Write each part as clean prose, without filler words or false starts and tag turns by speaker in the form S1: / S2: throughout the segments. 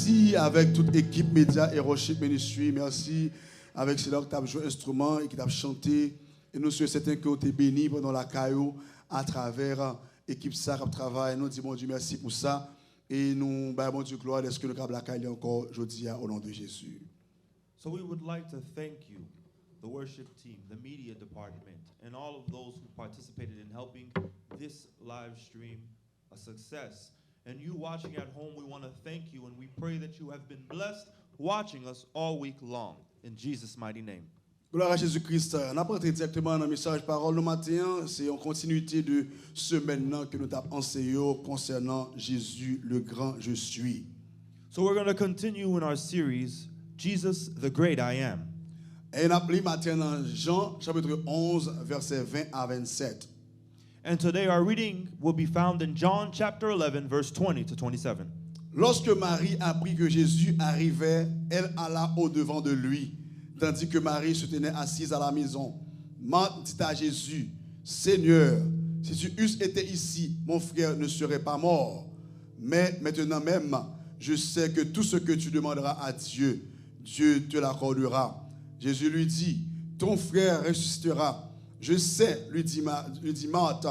S1: Merci avec toute équipe média et Worship Ministry. Merci avec ceux qui ont joué instrument et qui ont chanté. Et nous sommes certains que vous êtes bénis pendant la caillou à travers l'équipe ça qui travaille. Nous disons bon Dieu merci pour ça. Et nous, bon Dieu gloire, est-ce que nous avons la caillou encore aujourd'hui au nom de Jésus.
S2: So we would like to thank you, the worship team, the media department, and all of those who participated in helping this live stream a success. And you watching at home, we want to thank you, and we pray that you have been blessed watching us all week long. In Jesus' mighty name.
S1: Gloire à Jésus-Christ. On apprend directement dans le message parole le matin. C'est en continuité de ce maintenant que nous avons enseigné concernant Jésus, le grand je suis.
S2: So we're going to continue in our series, Jesus, the great I am.
S1: Et on a appelé matin dans Jean, chapitre 11, versets 20 à 27.
S2: And today our reading will be found in John chapter 11, verse 20 to 27.
S1: Lorsque Marie apprit que Jésus arrivait, elle alla au-devant de lui, tandis que Marie se tenait assise à la maison. Marthe dit à Jésus, Seigneur, si tu eusses été ici, mon frère ne serait pas mort. Mais maintenant même, je sais que tout ce que tu demanderas à Dieu, Dieu te l'accordera. Jésus lui dit, ton frère ressuscitera. Je sais, lui dit Marthe,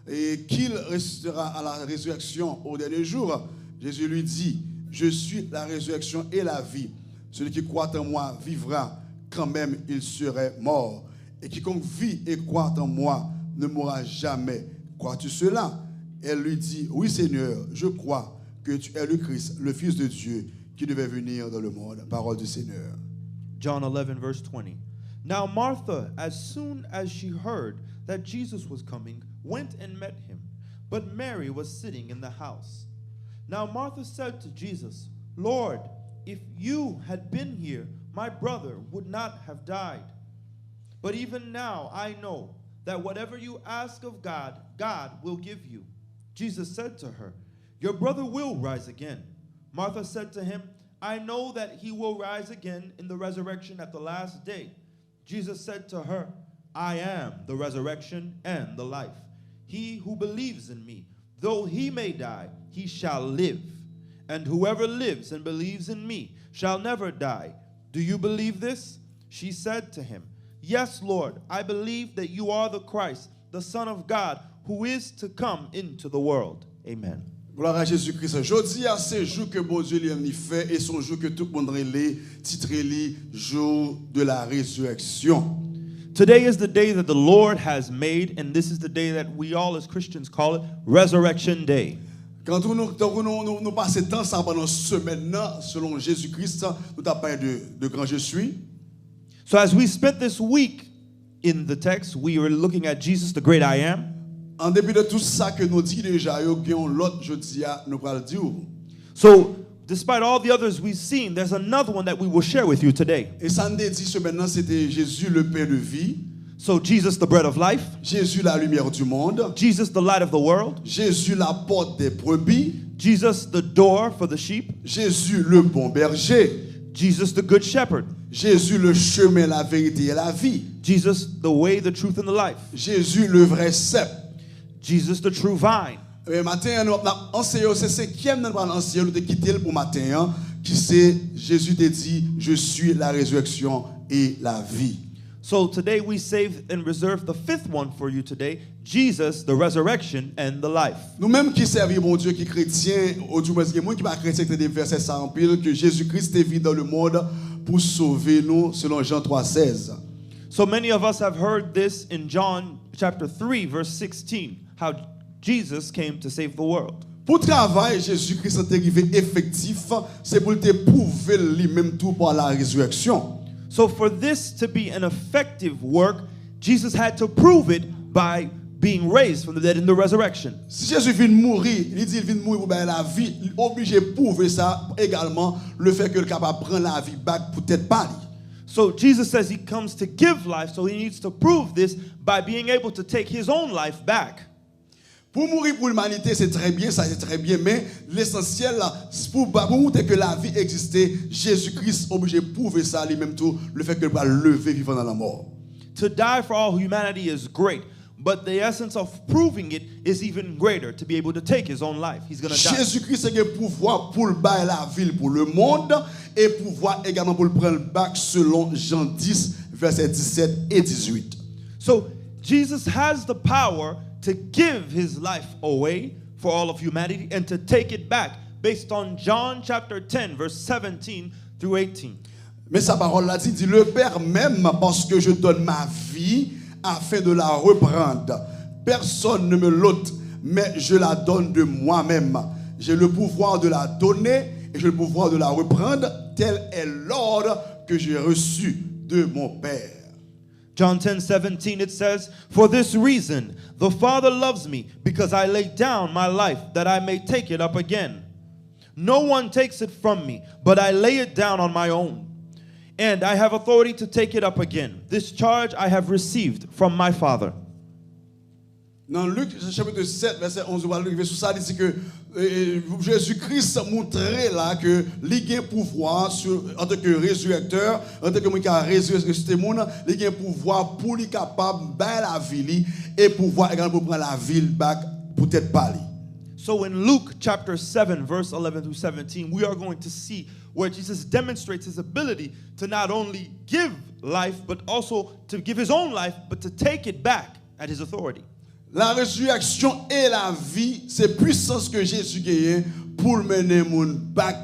S1: et qu'il ressuscitera à la résurrection au dernier jour. Jésus lui dit, je suis la résurrection et la vie. Celui qui croit en moi vivra, quand même il serait mort. Et quiconque vit et croit en moi ne mourra jamais. Crois-tu cela? Elle lui dit, oui Seigneur, je crois que tu es le Christ, le Fils de Dieu, qui devait venir dans le monde. Parole du Seigneur.
S2: John 11, verse 20. Now Martha, as soon as she heard that Jesus was coming, went and met him. But Mary was sitting in the house. Now Martha said to Jesus, Lord, if you had been here, my brother would not have died. But even now I know that whatever you ask of God, God will give you. Jesus said to her, your brother will rise again. Martha said to him, I know that he will rise again in the resurrection at the last day. Jesus said to her, I am the resurrection and the life. He who believes in me, though he may die, he shall live. And whoever lives and believes in me shall never die. Do you believe this? She said to him, yes, Lord, I believe that you are the Christ, the Son of God, who is to come into the world. Amen.
S1: Gloire à Jésus-Christ. Jeudi à ce jour que bon Dieu lui fait et son jour que tout le monde relève, titré jour de la résurrection.
S2: Today is the day that the Lord has made, and this is the day that we all as Christians call it Resurrection Day.
S1: Quand nous passons temps ça pendant semaine-là, selon Jésus-Christ, nous avons parlé de grand je suis.
S2: So as we spent this week in the text, we were looking at Jesus, the great I am.
S1: En dépit de tout ça que nous dit déjà, l'autre jeudi nous parle dire.
S2: So despite all the others we've seen, there's another one that we will share with you today.
S1: Et ça nous dit ce maintenant c'était Jésus le pain de vie.
S2: So Jesus, the bread of life.
S1: Jésus la lumière du monde.
S2: Jesus, the light of the world.
S1: Jésus la porte des brebis.
S2: Jesus, the door for the sheep.
S1: Jésus le bon berger.
S2: Jesus, the good shepherd.
S1: Jésus le chemin, la vérité et la vie.
S2: Jesus, the way, the truth, and the life.
S1: Jésus le vrai cep.
S2: Jesus, the true vine.
S1: Et matin, nous avons enseigné, c'est ce qui aime nous enseigner, nous avons quitté pour matin, qui c'est Jésus te dit, je suis la résurrection et la vie.
S2: So today we save and reserve the fifth one for you today, Jesus, the resurrection and the life.
S1: Nous-mêmes qui servons mon Dieu, qui chrétiens, ou du moins qui ne pas chrétien, qui des versets ça en pile, que Jésus-Christ est venu dans le monde pour sauver nous, selon Jean 3,16.
S2: So many of us have heard this in John chapter 3, verse 16, how Jesus came to save the world.
S1: Pour travail, Jésus-Christ est arrivé effectif, c'est pour te prouver lui-même tout par la résurrection.
S2: So for this to be an effective work, Jesus had to prove it by being raised from the dead in the resurrection.
S1: Si Jésus vient mourir, il dit il vient mourir pour la vie, il est obligé de prouver ça également, le fait que le capable prendre la vie back pour être pas.
S2: So Jesus says he comes to give life, so he needs to prove this by being able to take his own life back.
S1: Pour mourir pour l'humanité, c'est très bien, ça c'est très bien, mais l'essentiel, pour montrer que la vie existait, Jésus-Christ est obligé de prouver ça lui-même tout, le fait qu'il va lever vivant dans la mort.
S2: To die for all humanity is great. but the essence of proving it is even greater, to be able to take his own life. He's going to die.
S1: Jésus-Christ a le pouvoir pour le bailler la ville pour le monde et pouvoir également pour le prendre back selon Jean 10, versets 17 et 18.
S2: So Jesus has the power to give his life away for all of humanity and to take it back based on John chapter 10, verse 17 through 18.
S1: Mais sa parole là dit le Père même parce que je donne ma vie afin de la reprendre. Personne ne me l'ôte, mais je la donne de moi-même. J'ai le pouvoir de la donner et j'ai le pouvoir de la reprendre. Tel est l'ordre que j'ai reçu de mon Père.
S2: John 10:17 it says, "For this reason the Father loves me, because I lay down my life that I may take it up again. No one takes it from me, but I lay it down on my own. And I have authority to take it up again. This charge I have received from my Father."
S1: Dans Luc chapitre 7, verset 11, on va arriver sur ça, il dit que Jésus-Christ montrait là que il a un pouvoir en tant que résurrecteur, en tant que quelqu'un qui a ressuscité le monde, il a un pouvoir pour lui capable de faire la ville et pouvoir également pour prendre la ville back pour être parler.
S2: So in Luke chapter 7, verse 11 through 17, we are going to see where Jesus demonstrates his ability to not only give life, but also to give his own life, but to take it back at his authority.
S1: La résurrection et la vie, c'est puissance que Jésus gagne pour mener moun back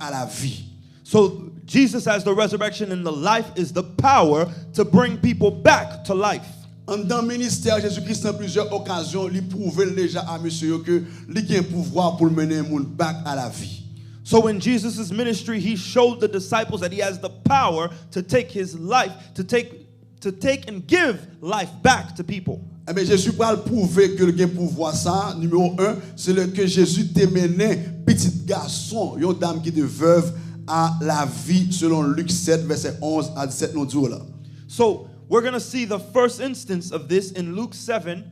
S1: à la vie.
S2: So Jesus as the resurrection and the life is the power to bring people back to life.
S1: Dans le ministère, Jésus-Christ, dans plusieurs occasions, il prouve déjà à monsieur que il a un pouvoir pour mener moun back à la vie.
S2: So in Jesus' ministry, he showed the disciples that he has the power to take his life, to take and give life back to people.
S1: Eh bien, Jésus va prouver que le pouvoir ça, numéro 1, c'est le que Jésus t'a mené petit garçon, une dame qui était veuve à la vie selon Luc 7 verset 11 à 17 nous dit là.
S2: So, we're going to see the first instance of this in Luke 7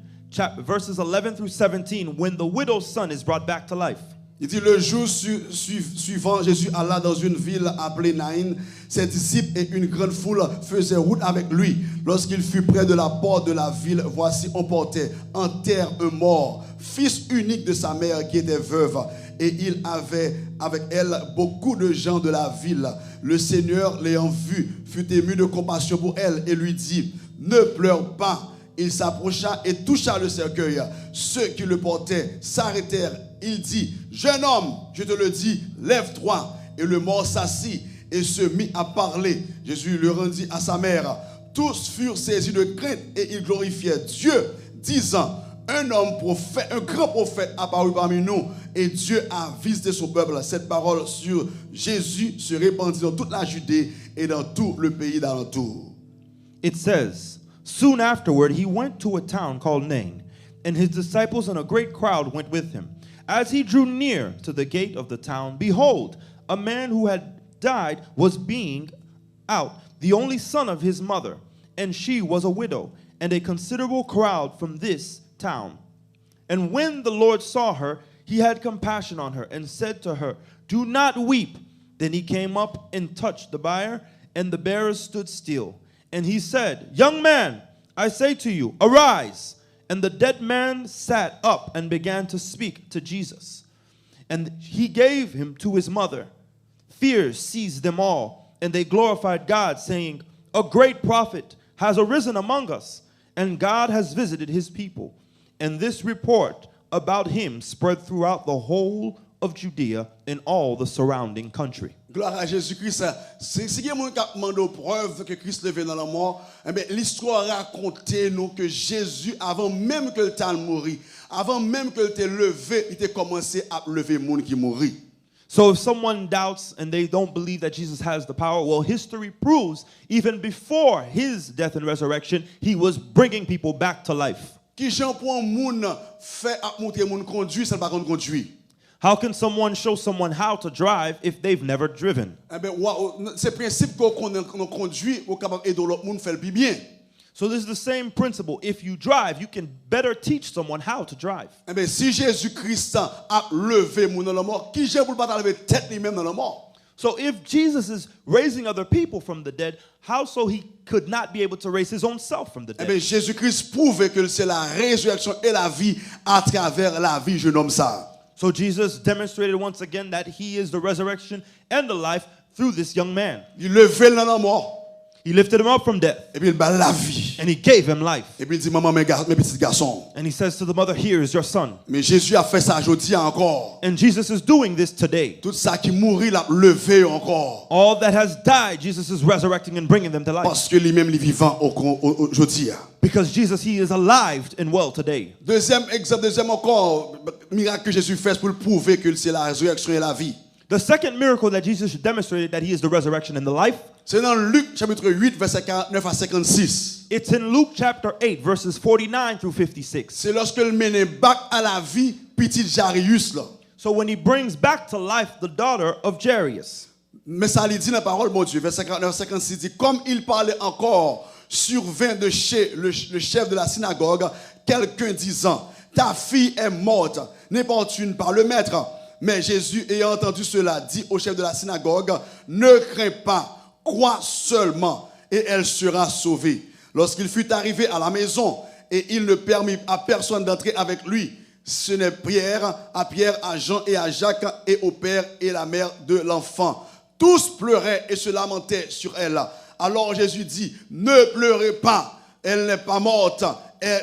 S2: verses 11 through 17 when the widow's son is brought back to life.
S1: Il dit le jour suivant, Jésus alla dans une ville appelée Naïn. Ses disciples et une grande foule faisaient route avec lui. Lorsqu'il fut près de la porte de la ville, voici on portait en terre un mort, fils unique de sa mère qui était veuve. Et il avait avec elle beaucoup de gens de la ville. Le Seigneur, l'ayant vu, fut ému de compassion pour elle et lui dit, ne pleure pas. Il s'approcha et toucha le cercueil. Ceux qui le portaient s'arrêtèrent. Il dit, jeune homme, je te le dis, lève-toi. Et le mort s'assit et se mit à parler. Jésus le rendit à sa mère. Tous furent saisis de crainte et ils glorifiaient Dieu, disant, un homme prophète, un grand prophète apparut parmi nous et Dieu a visité son peuple. Cette parole sur Jésus se répandit dans toute la Judée et dans tout le pays d'alentour.
S2: It says, soon afterward he went to a town called Nain, and his disciples and a great crowd went with him. As he drew near to the gate of the town, behold, a man who had died was being out, the only son of his mother, and she was a widow, and a considerable crowd from this town. And when the Lord saw her, he had compassion on her, and said to her, do not weep. Then he came up and touched the bier, and the bearers stood still. And he said, young man, I say to you, arise. And the dead man sat up and began to speak to Jesus. And he gave him to his mother. Fear seized them all, and they glorified God, saying, a great prophet has arisen among us, and God has visited his people. And this report about him spread throughout the whole of Judea and all the surrounding country.
S1: Gloire à Jésus-Christ. Si il y a quelqu'un qui demande preuve que Christ levé dans la mort, eh bien, l'histoire raconte nous que Jésus, avant même que le temps mourit, avant même que le temps levé, il a commencé à lever les gens qui mourit.
S2: So if someone doubts and they don't believe that Jesus has the power, well, history proves even before his death and resurrection, he was bringing people back to life.
S1: Qui Jean pour un monde fait à montrer monde conduire, ça ne va pas conduire.
S2: How can someone show someone how to drive if they've never driven?
S1: Eh bien, c'est le principe qu'on conduit, on est capable d'aider l'autre monde à faire le bien.
S2: So this is the same principle. If you drive, you can better teach someone how to drive.
S1: Eh bien, si Jésus-Christ a levé mon dans la mort, qui j'ai pour pas lever tête lui-même dans la mort?
S2: So if Jesus is raising other people from the dead, how so he could not be able to raise his own self from the
S1: Eh
S2: dead?
S1: bien, Jésus-Christ prouve que c'est la résurrection et la vie à travers la vie, jeune homme ça.
S2: So Jesus demonstrated once again that he is the resurrection and the life through this young man.
S1: Il levait le dans la mort.
S2: He lifted him up from death
S1: Et puis il bat la vie.
S2: and he gave him life.
S1: Et puis il dit, maman, mes petits garçons.
S2: And he says to the mother, here is your son.
S1: Mais Jésus a fait ça aujourd'hui encore.
S2: And Jesus is doing this today.
S1: Tout ça qui mourit, l'a levé encore.
S2: All that has died, Jesus is resurrecting and bringing them to life.
S1: Parce que lui-même, il est vivant aujourd'hui.
S2: Because Jesus, he is alive and well today.
S1: Deuxième exemple, deuxième encore, miracle que Jésus fait pour le prouver que c'est la résurrection et la vie.
S2: The second miracle that Jesus demonstrated that he is the resurrection and the life,
S1: C'est dans Luc chapitre 8, verset 49 à 56.
S2: it's in Luke chapter 8, verses 49 through 56.
S1: C'est lorsque le mène back à la vie, petit Jarius là.
S2: So when he brings back to life the daughter of Jairus.
S1: Mais ça lui dit dans la parole, mon Dieu, verset 59 56 dit, comme il parlait encore, survint de chez le chef de la synagogue, quelqu'un disant, ta fille est morte, n'importune par le maître. Mais Jésus, ayant entendu cela, dit au chef de la synagogue, ne crains pas, crois seulement, et elle sera sauvée. Lorsqu'il fut arrivé à la maison, et il ne permit à personne d'entrer avec lui, ce n'est à Pierre, à Jean et à Jacques, et au père et la mère de l'enfant. Tous pleuraient et se lamentaient sur elle. Alors Jésus dit, ne pleurez pas, elle n'est pas morte,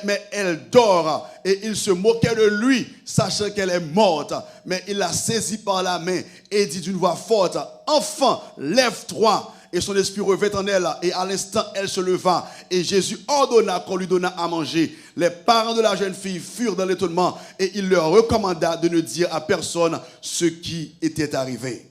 S1: mais elle dort. Et il se moquait de lui, sachant qu'elle est morte. Mais il la saisit par la main et dit d'une voix forte, enfant, lève-toi. Et son esprit revint en elle, et à l'instant, elle se leva. Et Jésus ordonna qu'on lui donnât à manger. Les parents de la jeune fille furent dans l'étonnement, et il leur recommanda de ne dire à personne ce qui était arrivé.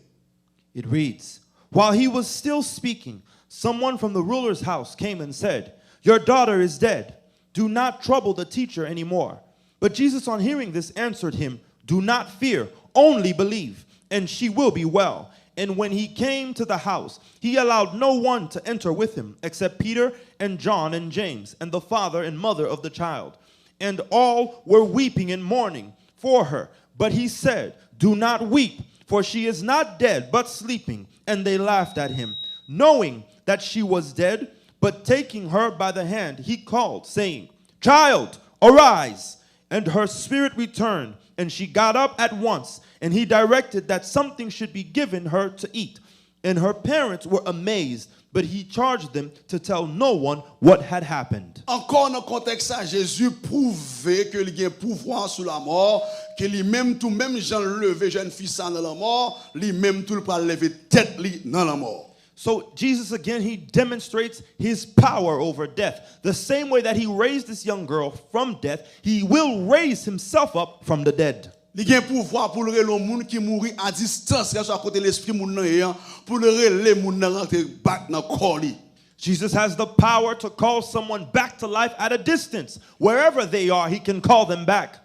S2: It reads, while he was still speaking, someone from the ruler's house came and said, your daughter is dead. Do not trouble the teacher anymore. But Jesus, on hearing this, answered him, do not fear, only believe, and she will be well. And when he came to the house, he allowed no one to enter with him, except Peter and John and James, and the father and mother of the child. And all were weeping and mourning for her. But he said, do not weep, for she is not dead, but sleeping. And they laughed at him, knowing that she was dead. But taking her by the hand, he called, saying, child, arise. And her spirit returned, and she got up at once. And he directed that something should be given her to eat. And her parents were amazed, but he charged them to tell no one what had happened.
S1: Encore dans le contexte ça, Jésus prouvait que il a un pouvoir sur la mort, que lui-même tout même Jean levé jeune fille ça dans la mort, lui-même tout le pas lever tête lui dans la mort.
S2: So Jesus again, he demonstrates his power over death. The same way that he raised this young girl from death, he will raise himself up from the dead.
S1: Il a un pouvoir pour le relais monde qui mourit à distance, à côté l'esprit moun nan pour le relais moun nan rentrer back dans corps li.
S2: Jesus has the power to call someone back to life at a distance. Wherever they are, he can call them back.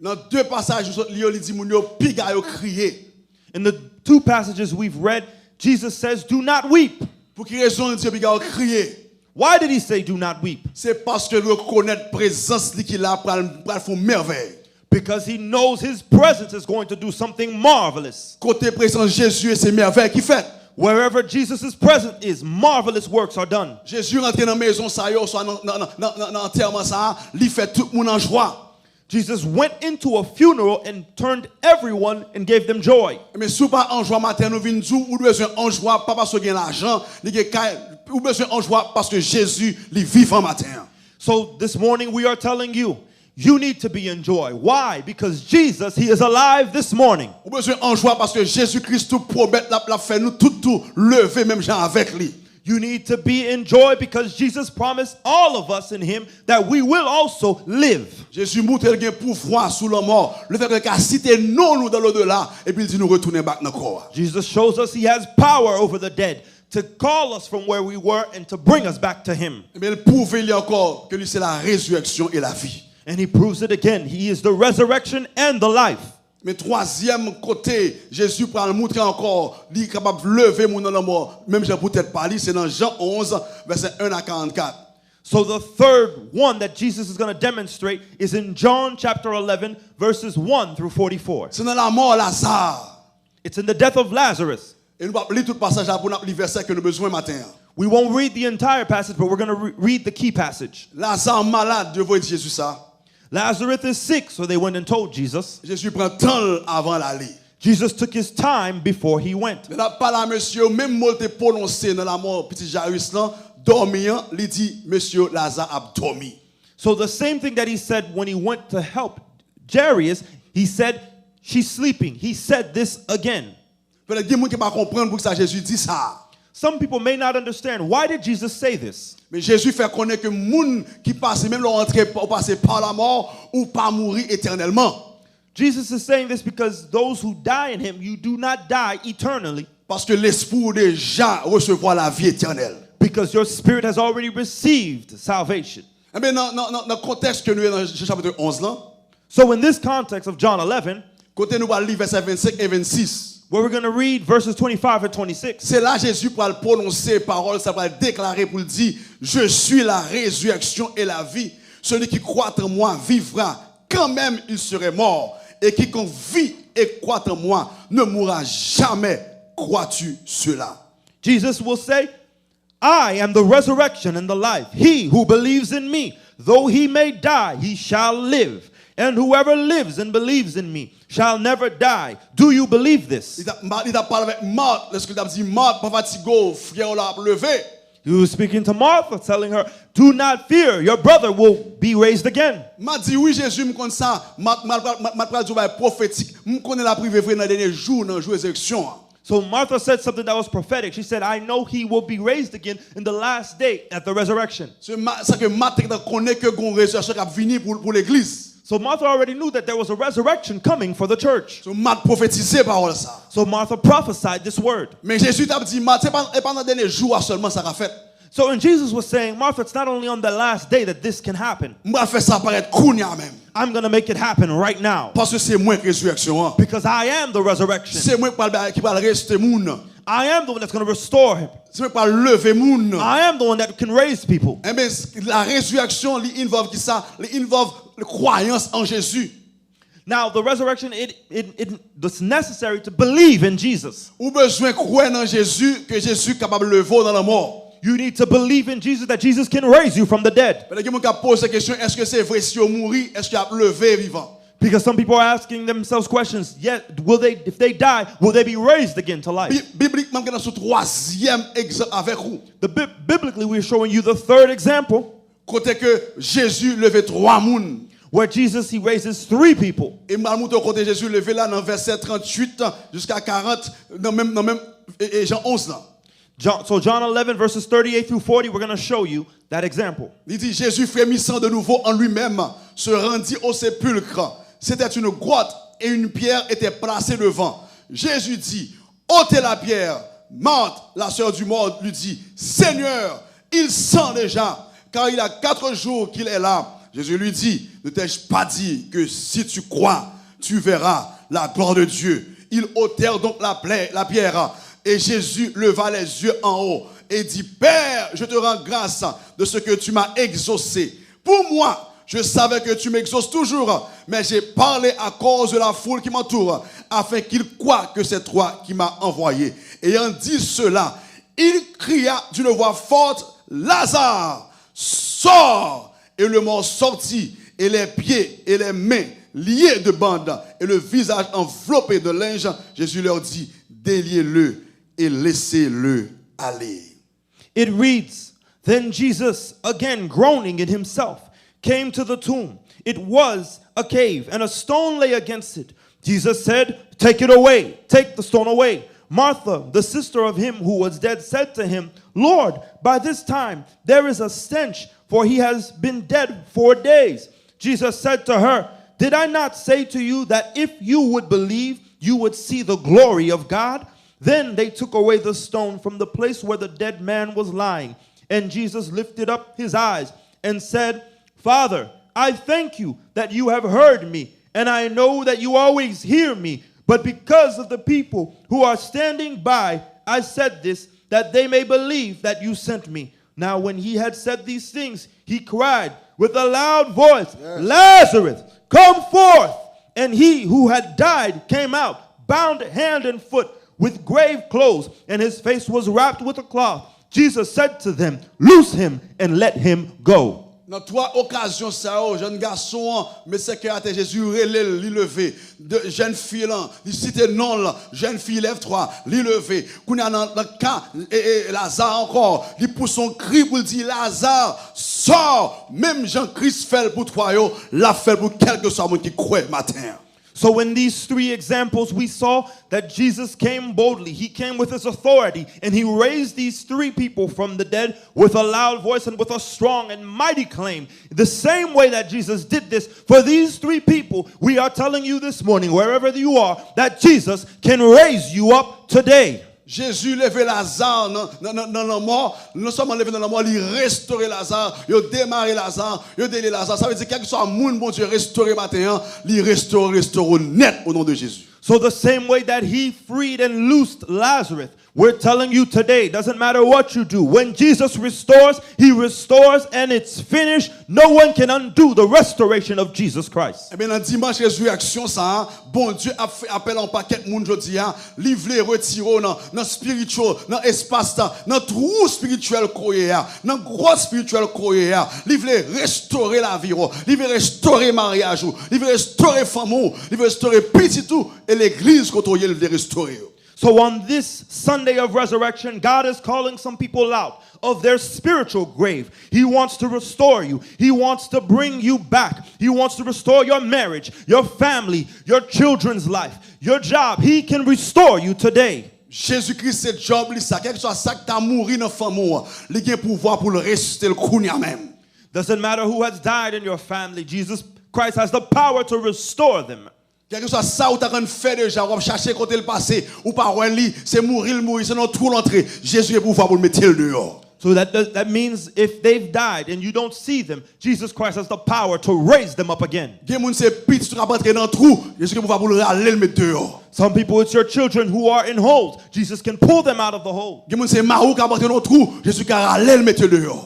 S1: Dans deux passages il dit moun yo piga yo crier.
S2: In the two passages we've read, Jesus says, do not weep.
S1: Pour quelle raison il dit piga yo crier?
S2: Why did he say do not weep?
S1: C'est parce que reconnaître présence li qui là pour faire merveille.
S2: Because he knows his presence is going to do something marvelous.
S1: Côté présence Jésus et c'est merveille qui fait.
S2: Wherever Jesus' presence is, marvelous works are done.
S1: Jésus rentre dans la maison ça yo soit dans enterrement ça, il fait tout le monde en joie.
S2: Jesus went into a funeral and turned everyone and gave them joy.
S1: Mais si pas en joie matin nous vinn dire ou besoin en joie pas parce que gain l'argent, ou besoin en joie parce que Jésus li vivant matin.
S2: So this morning we are telling you, you need to be in joy. Why? Because Jesus, he is alive this morning.
S1: Ou besoin en joie parce que Jésus-Christ tout promet la fait nous tout lever même gens avec lui.
S2: You need to be in joy because Jesus promised all of us in him that we will also live.
S1: Jésus montre qu'il a un pouvoir sur la mort. Le fait qu'il a cité non nous dans l'au-delà et puis il dit nous retourner back dans corps.
S2: Jesus shows us he has power over the dead to call us from where we were and to bring us back to him.
S1: Mais il prouve il y a encore que lui c'est la résurrection et la vie.
S2: And he proves it again. He is the resurrection and the life.
S1: Mais troisième côté, Jésus prend le montrer encore, il est capable de lever mon dans la mort. Même j'ai peut-être parlé, c'est dans Jean 11, verset 1 à 44.
S2: So the third one that Jesus is going to demonstrate is in John chapter 11, verses 1 through 44.
S1: C'est dans la mort Lazare.
S2: It's in the death of Lazarus.
S1: Et nous allons lire tout le passage là pour nous lire verset que nous avons besoin matin.
S2: We won't read the entire passage, but we're going to read the key passage.
S1: Lazare malade, Dieu veut dire Jésus ça.
S2: Lazarus is sick, so they went and told Jesus.
S1: Jésus prend temps avant d'aller.
S2: Jesus took his time before he went.
S1: Mais là, pas là, monsieur, même mot te prononcé dans la mort petit Jairus là, dormant, il dit, monsieur Lazare a dormi.
S2: So the same thing that he said when he went to help Jairus, he said, she's sleeping. He said this again.
S1: Peut-être qu'il y a des gens qui ne comprennent pas pour que ça Jésus dit ça.
S2: Some people may not understand. Why did Jesus say this?
S1: Mais Jésus fait connaître que les gens qui passent, même leur entrée, passer par la mort ou pas mourir éternellement.
S2: Jesus is saying this because those who die in him, you do not die eternally.
S1: Parce que l'esprit déjà recevoir la vie éternelle.
S2: Because your spirit has already received salvation.
S1: Eh bien, dans le contexte que nous sommes dans Jean chapitre 11 là,
S2: So in this context of John 11,
S1: côté nous allons lire versets 25 et 26.
S2: where we're going to read verses 25 and 26.
S1: C'est là Jésus pour le prononcer parole, ça va le déclarer pour le dire, je suis la résurrection et la vie. Celui qui croit en moi vivra quand même il serait mort. Et quiconque vit et croit en moi ne mourra jamais. Crois-tu cela?
S2: Jesus will say, I am the resurrection and the life. He who believes in me, though he may die, he shall live. And whoever lives and believes in me shall never die. Do you believe this?
S1: Il a parlé avec Marthe, lorsqu'il a dit, Marthe, pas fatigué, frère, l'a levé.
S2: He was speaking to Martha, telling her, do not fear, your brother will be raised again.
S1: M'a dit, oui, Jésus, me connaît ça. M'a dit, prophétique. Me connaît la privé vrai dans les derniers jours, dans le jour de résurrection.
S2: So Martha said something that was prophetic. She said, I know he will be raised again in the last day at the resurrection.
S1: C'est ça que Marthe connaît que une résurrection qui a venu pour l'église.
S2: So Martha already knew that there was a resurrection coming for the church.
S1: So Marthe prophétisait parole ça.
S2: So Martha prophesied this word.
S1: Mais Jésus t'a dit, Marthe, c'est pas pendant les derniers jours seulement ça a fait.
S2: So and Jesus was saying, Martha, it's not only on the last day that this can happen.
S1: Moi faire ça apparaître kounya même.
S2: I'm going to make it happen right now.
S1: Parce que c'est moi qui résurrection.
S2: Because I am the resurrection.
S1: C'est moi qui va rester moun.
S2: I am the one that's going to restore him.
S1: C'est moi qui va lever moun.
S2: I am the one that can raise people.
S1: Eh bien, la résurrection, il involve qui ça? Il involve la croyance en Jésus.
S2: Now, the resurrection, it's necessary to believe in Jesus.
S1: Ou besoin croire en Jésus, que Jésus est capable de lever dans la mort.
S2: You need to believe in Jesus, that Jesus can raise you from the dead.
S1: Mais quelqu'un qui pose la question, est-ce que c'est vrai si on mourit, est-ce qu'il a levé vivant?
S2: Because some people are asking themselves questions. Yet, if they die, will they be raised again to life?
S1: Bibliquement, dans ce troisième exemple avec vous.
S2: Biblically, we're showing you the third example.
S1: Côté que Jésus levait 3 moun.
S2: Where Jesus, he raises 3 people.
S1: Et Malmout côté Jésus levé là dans verset 38 jusqu'à 40 dans même Jean 11 là.
S2: So John 11 verses 38 through 40, we're going to show you that example.
S1: Il dit Jésus frémissant de nouveau en lui-même se rendit au sépulcre. C'était une grotte et une pierre était placée devant. Jésus dit, ôtez la pierre. Marthe, la sœur du mort, lui dit, Seigneur, il sent déjà, car il y a 4 jours qu'il est là. Jésus lui dit, ne t'ai-je pas dit que si tu crois, tu verras la gloire de Dieu. Ils ôtèrent donc la pierre. Et Jésus leva les yeux en haut et dit, Père, je te rends grâce de ce que tu m'as exaucé. Pour moi, je savais que tu m'exauces toujours, mais j'ai parlé à cause de la foule qui m'entoure, afin qu'il croie que c'est toi qui m'as envoyé. Ayant dit cela, il cria d'une voix forte, Lazare, sors! Et le mort sortit, et les pieds et les mains liés de bandes, et le visage enveloppé de linge. Jésus leur dit, déliez-le et laissez-le aller.
S2: It reads, Then Jesus, again groaning in himself, came to the tomb. It was a cave, and a stone lay against it. Jesus said, Take it away, take the stone away. Martha, the sister of him who was dead, said to him, Lord, by this time there is a stench, for he has been dead 4 days. Jesus said to her, Did I not say to you that if you would believe, you would see the glory of God? Then they took away the stone from the place where the dead man was lying. And Jesus lifted up his eyes and said, Father, I thank you that you have heard me, and I know that you always hear me. But because of the people who are standing by, I said this, that they may believe that you sent me. Now when he had said these things, he cried with a loud voice, Lazarus, come forth! And he who had died came out, bound hand and foot with grave clothes, and his face was wrapped with a cloth. Jesus said to them, "Loose him and let him go."
S1: Dans trois occasions, ça, jeune garçon, mais c'est que Jésus relève, lui levé. Jeune fille, il cite non, là, jeune fille, lève-toi, lui levé. Qu'on a dans le cas, et Lazare encore, il pousse son cri pour dire Lazare, sors. Même Jean-Christ fait pour toi, l'a fait pour quel que soit le monde qui croit matin.
S2: So in these three examples, we saw that Jesus came boldly. He came with his authority, and he raised these three people from the dead with a loud voice and with a strong and mighty claim. The same way that Jesus did this for these three people, we are telling you this morning, wherever you are, that Jesus can raise you up today.
S1: Jésus levait Lazare dans la mort, non seulement levé dans la mort, il restaurait Lazare, il démarré Lazare, il délai Lazare. Ça veut dire quel que soit le monde, bon Dieu, restauré matin, il restaure net au nom de Jésus.
S2: So the same way that he freed and loosed Lazarus, we're telling you today, doesn't matter what you do. When Jesus restores, he restores and it's finished. No one can undo the restoration of Jesus Christ.
S1: Eh bien, dans dimanche résurrection, ça, bon Dieu a fait appel en paquet de monde aujourd'hui, livrer, retirer dans spirituel, dans espace, dans trou spirituel croyé, dans gros spirituel croyé, livrer, restaurer la vie, livrer, restaurer mariage, livrer, restaurer femme, livrer, restaurer petit tout, et l'église quand on y est restaurer.
S2: So on this Sunday of resurrection, God is calling some people out of their spiritual grave. He wants to restore you. He wants to bring you back. He wants to restore your marriage, your family, your children's life, your job. He can restore you today.
S1: Jésus-Christ, c'est job, ça, quel que soit ça que tu as mouru dans la famille, il a pouvoir pour le ressusciter le kounia même.
S2: Doesn't matter who has died in your family, Jesus Christ has the power to restore them.
S1: Quel que soit ça ou tu as fait déjà, ou chercher côté le passé, ou par un lit, c'est mourir, c'est dans tout l'entrée. Jésus a pouvoir pour le mettre dehors.
S2: So that means if they've died and you don't see them, Jesus Christ has the power to raise them up again. Some people, it's your children who are in holes. Jesus can pull them out of the hole.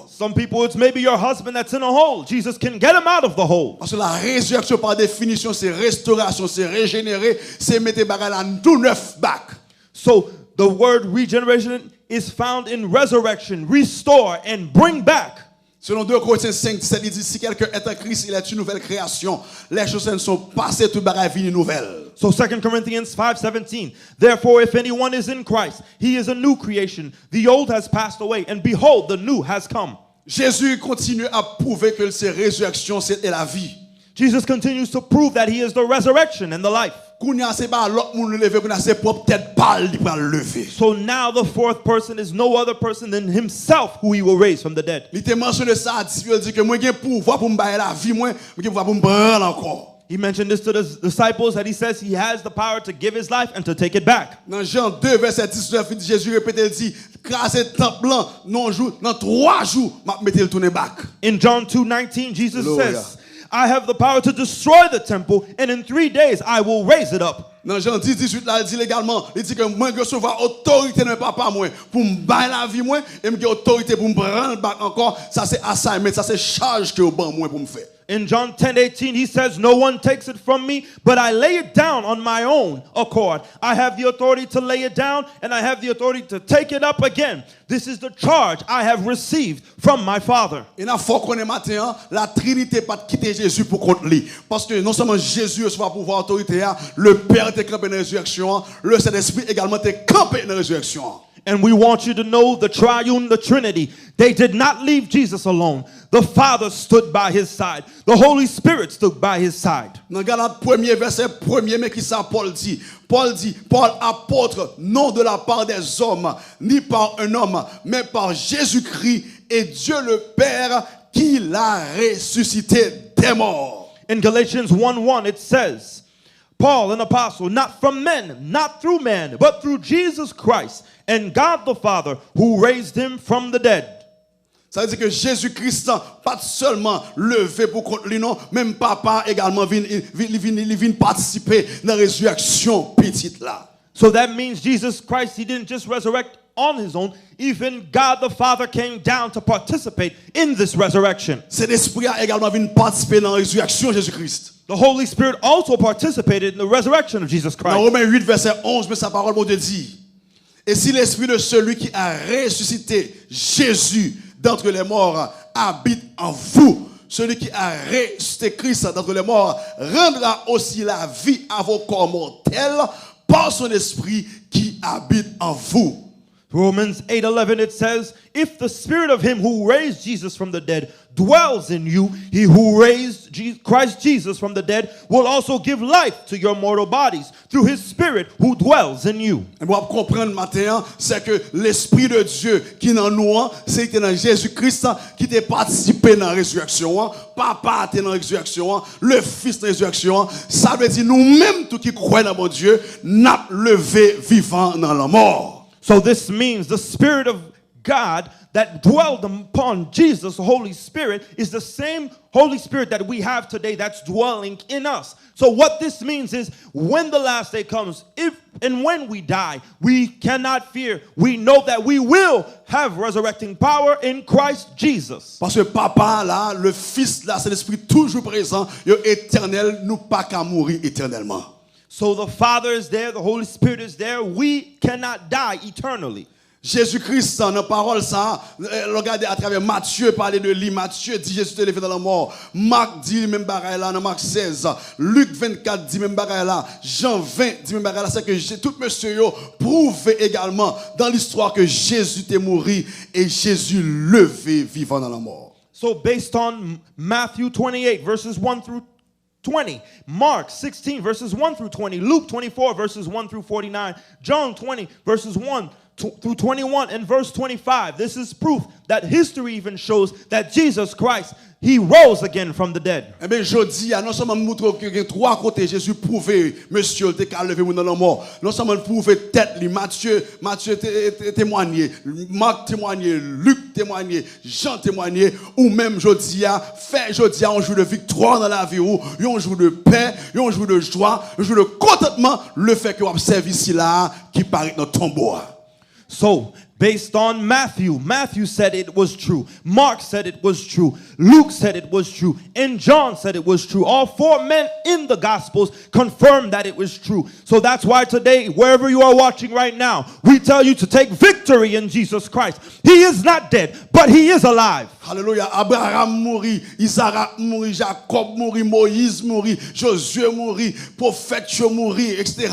S2: Some people, it's maybe your husband that's in a hole. Jesus can get him out of the hole.
S1: Parce que la résurrection par définition, c'est restauration, c'est régénérer, c'est mettre bagay là tout neuf back.
S2: So the word regeneration is found in resurrection, restore and bring back.
S1: Selon 2 Corinthiens 5:17, il dit si quelqu'un est en Christ, il est une nouvelle création. Les choses ne sont passées, tout bagay vini nouvelle.
S2: So 2 Corinthians 5:17, therefore if anyone is in Christ, he is a new creation. The old has passed away, and behold, the new has come.
S1: Jésus continue à prouver que c'est résurrection, c'est la vie.
S2: Jesus continues to prove that he is the resurrection and the life.
S1: So now
S2: the fourth person is no other person than himself who he will raise from the dead. He mentioned this to the disciples that he says he has the power to give his life and to take it back.
S1: Dans Jean 2 verset 19, Jésus répète, il dit, crasez temple blanc, non jour, dans 3 jours, m'a mettez le tourner back.
S2: In John 2:19, Jesus says, I have the power to destroy the temple, and in 3 days I will raise it up.
S1: Dans Jean 10:18 là, il dit également, il dit que moi je recevoir autorité de papa moi pour me bailler la vie moi et me autorité pour me prendre back encore, ça c'est assignment, ça c'est charge que au ban moi pour me faire.
S2: In John 10:18, he says, no one takes it from me, but I lay it down on my own accord. I have the authority to lay it down, and I have the authority to take it up again. This is the charge I have received from my Father.
S1: Et il faut qu'on ait matin, la Trinité pas quitter Jésus pour contre lui. Parce que non seulement Jésus reçoit pouvoir autorité, le Père était campé dans la résurrection, le Saint-Esprit également était campé dans la résurrection.
S2: And we want you to know the triune, the Trinity. They did not leave Jesus alone. The Father stood by his side. The Holy Spirit stood by his side.
S1: Dans Galates 1er verset 1er, mais qui ça Paul dit? Paul dit, Paul apôtre, non de la part des hommes, ni par un homme, mais par Jésus-Christ et Dieu le Père qui l'a ressuscité des morts.
S2: In Galatians 1:1 it says, Paul, an apostle, not from men, not through man, but through Jesus Christ and God the Father who raised him from the dead.
S1: Ça veut dire que Jésus-Christ pas seulement levé pour contre lui, non, même papa également vient participer dans la résurrection petite là.
S2: So that means Jesus Christ, he didn't just resurrect on his own. Even God the Father came down to participate in this resurrection.
S1: Cet esprit a également venu participer dans la résurrection de Jésus-Christ.
S2: The Holy Spirit also participated in the resurrection of Jesus Christ.
S1: Dans Romains 8 verset 11, mais sa parole de Dieu dit. Et si l'esprit de celui qui a ressuscité Jésus d'entre les morts habite en vous, celui qui a ressuscité Christ d'entre les morts rendra aussi la vie à vos corps mortels par son esprit qui habite en vous.
S2: Romans 8:11 it says, if the spirit of him who raised Jesus from the dead dwells in you, he who raised Christ Jesus from the dead will also give life to your mortal bodies through his spirit who dwells in you.
S1: Et pour comprendre matin, c'est que l'esprit de Dieu qui est dans nous, c'est dans Jésus-Christ qui t'a participé dans la résurrection, papa était dans la résurrection, le fils dans la résurrection. Ça veut dire nous-mêmes tous qui croyons dans mon Dieu, n'a levé vivant dans la mort.
S2: So this means the Spirit of God that dwelled upon Jesus, the Holy Spirit, is the same Holy Spirit that we have today that's dwelling in us. So what this means is when the last day comes, if and when we die, we cannot fear. We know that we will have resurrecting power in Christ Jesus.
S1: Parce que papa là, le fils là, c'est l'esprit toujours présent, il est éternel, nous pas qu'à mourir éternellement.
S2: So the Father is there, the Holy Spirit is there. We cannot die eternally.
S1: Jésus-Christ, dans la parole, ça, regardez à travers Matthieu, parler de lui. Matthieu dit Jésus te levé dans la mort. Marc dit même bagaille là, dans Marc 16. Luc 24 dit même bagaille là. Jean 20 dit même bagaille là. C'est que tout monsieur yo prouve également dans l'histoire que Jésus t'est mort et Jésus levé vivant dans la mort.
S2: So based on Matthew 28 verses 1 through 20, Mark 16 verses 1 through 20, Luke 24 verses 1 through 49, John 20 verses 1 through 21 and verse 25. This is proof that history even shows that Jesus Christ, he rose again from the dead.
S1: Eh bien, je dis, non seulement montre que y a trois côtés, Jésus prouvé, monsieur, t'es qu'à lever dans la mort. Non seulement prouvé tête, Matthieu témoigné, Marc témoigné, Luc témoigné, Jean témoigné, ou même je dis, fait, je dis, un jour de victoire dans la vie, ou un jour de paix, un jour de joie, un jour de contentement, le fait que vous observez ici là, qui paraît dans le tombeau.
S2: So, based on Matthew said it was true. Mark said it was true. Luke said it was true. And John said it was true. All four men in the Gospels confirmed that it was true. So that's why today, wherever you are watching right now, we tell you to take victory in Jesus Christ. He is not dead, but he is alive.
S1: Alléluia. Abraham mourit, Isaac mourit, Jacob mourit, Moïse mourit, Josué mourit, prophète mourit, etc.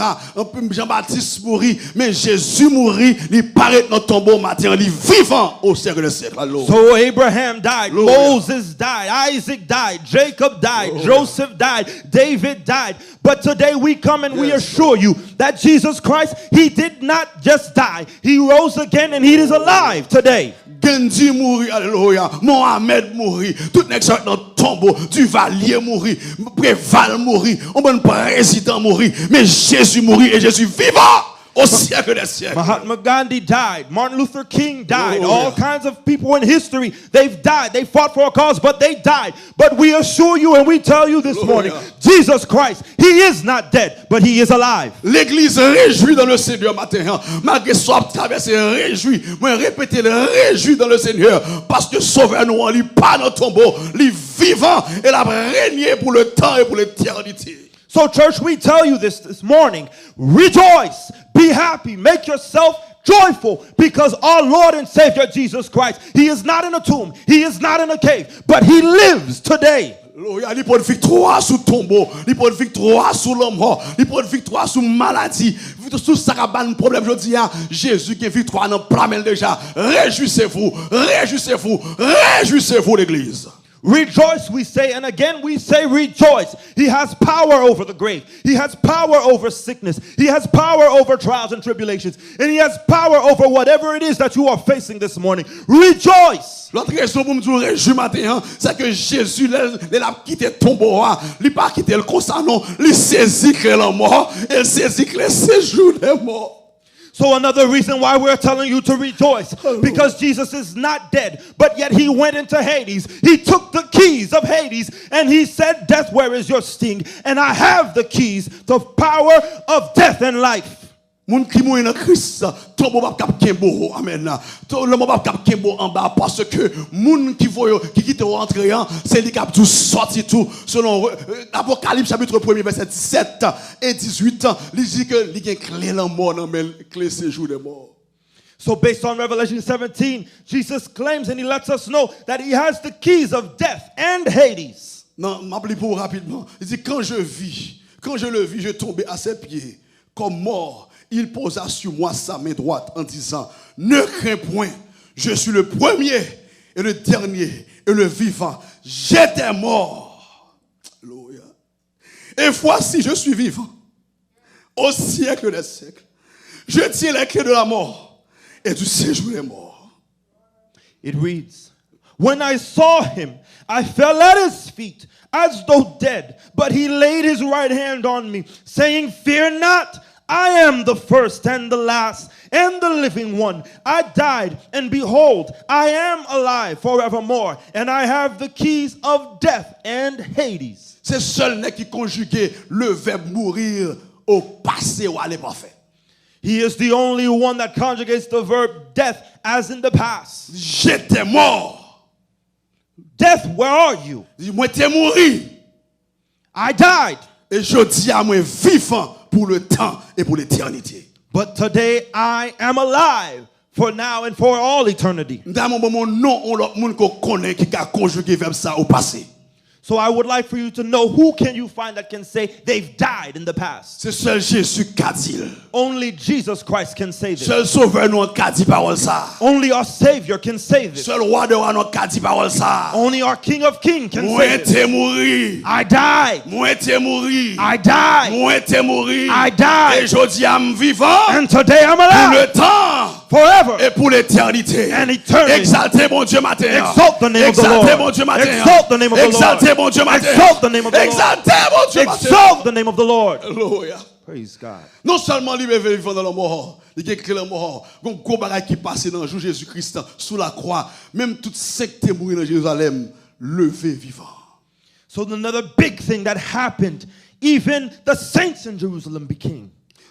S1: Jean-Baptiste mourit, mais Jésus mourit, il paraît dans notre tombeau matin, il est vivant au siècle des siècles.
S2: So Abraham died, Moses died, Isaac died, Jacob died, Joseph died, David died. But today we come and we assure you that Jesus Christ, he did not just die. He rose again and he is alive today.
S1: Gandhi mourit, alléluia. Mohamed mourit. Tout n'est que dans le tombeau. Duvalier mourit. Préval mourit. On bon président mourit. Mais Jésus mourit et Jésus vivant au siècle des siècles.
S2: Mahatma Gandhi died. Martin Luther King died. All kinds of people in history, they've died. They fought for a cause, but they died. But we assure you and we tell you this morning, Jesus Christ, he is not dead, but he is alive.
S1: L'église réjouit dans le Seigneur matin. Malgré soit traversé, réjouit. Moi répétez le réjouit dans le Seigneur parce que sauveur nous lit pas dans le tombeau, il vivant et l'a régné pour le temps et pour l'éternité.
S2: So church, we tell you this morning, rejoice, be happy, make yourself joyful because our Lord and Savior Jesus Christ, he is not in a tomb, he is not in a cave, but he lives today.
S1: Il y a une victoire sur le tombeau, il y a une victoire sur la mort, il y a une victoire sur la maladie, sur ça qui problème. Je dis à Jésus qui a victoire dans le plamel déjà. Réjouissez-vous, réjouissez-vous, réjouissez-vous l'église.
S2: Rejoice, we say, and again we say rejoice. He has power over the grave. He has power over sickness. He has power over trials and tribulations. And he has power over whatever it is that you are facing this morning. Rejoice.
S1: L'autre raison pour me dire réjouir matin, c'est que Jésus, il a quitté le tombeau, il n'a pas quitté le constat, non. Il saisit que la mort, il saisit que le séjour des morts.
S2: So another reason why we're telling you to rejoice, because Jesus is not dead, but yet he went into Hades. He took the keys of Hades and he said, death, where is your sting? And I have the keys, the power of death and life.
S1: Moun qui mourit dans Christ, tombeau pas cap kembo, amen. Le mot pas cap kembo en bas parce que moun qui voyo qui quitte rentrer, c'est lui cap tout sorti tout selon Apocalypse chapitre 1 verset 17 et 18, il dit que il y a clé la mort dans mais clé séjour des morts.
S2: So based on Revelation 17, Jesus claims and he lets us know that he has the keys of death and Hades.
S1: Non, m'appelez pour rapidement. Il dit, quand je le vis, je tombais à ses pieds. Comme mort, il posa sur moi sa main droite en disant, ne crains point, je suis le premier et le dernier et le vivant. J'étais mort. Alléluia. Et voici, je suis vivant. Au siècle des siècles. Je tiens les clés de la mort et du séjour des morts.
S2: It reads, when I saw him, I fell at his feet as though dead, but he laid his right hand on me, saying, fear not, I am the first and the last and the living one. I died, and behold, I am alive forevermore, and I have the keys of death and Hades.
S1: C'est seul n'est qui conjuguait le verbe mourir au passé ou à l'imparfait.
S2: He is the only one that conjugates the verb death as in the past.
S1: J'étais mort.
S2: Death, where are you?
S1: Moi t'es mouru.
S2: I died.
S1: Et je dis à moi vivant pour le temps et pour l'éternité.
S2: But today I am alive for now and for all eternity.
S1: Dans mon moment non on l'autre monde qu'on connaît qui a conjugué verbe ça au passé.
S2: So I would like for you to know, who can you find that can say they've died in the past?
S1: C'est seul Jésus qui a dit.
S2: Only Jesus Christ can say this.
S1: Seul sauveur nous qui a dit parole ça.
S2: Only our Savior can say this.
S1: Seul roi de roi nous qui a dit parole ça.
S2: Only our King of Kings can
S1: Moi
S2: say this.
S1: t'es mouru.
S2: I died.
S1: Moi t'es mouru.
S2: I died.
S1: Moi t'es mouru.
S2: I died.
S1: Et je dis à me vivant
S2: And today I'm
S1: pour
S2: alive
S1: le temps
S2: forever
S1: et pour l'éternité.
S2: and eternity.
S1: Exaltez mon Dieu matin.
S2: Exalt the name of the
S1: Exaltez
S2: Lord.
S1: mon Dieu matin.
S2: Exalt the name of the Lord.
S1: Exaltez mon Dieu matin.
S2: Exalt the name of the Lord.
S1: Exaltez mon Dieu matin.
S2: Exalt the name of the Lord.
S1: Alléluia.
S2: Praise God.
S1: Non seulement lui est vivant dans le mort, il est créé le mort. Un gros bagage qui passait dans le jour Jésus-Christ sous la croix. Même toute secte mourit dans Jérusalem, levé vivant.
S2: So another big thing that happened, even the saints in Jerusalem became.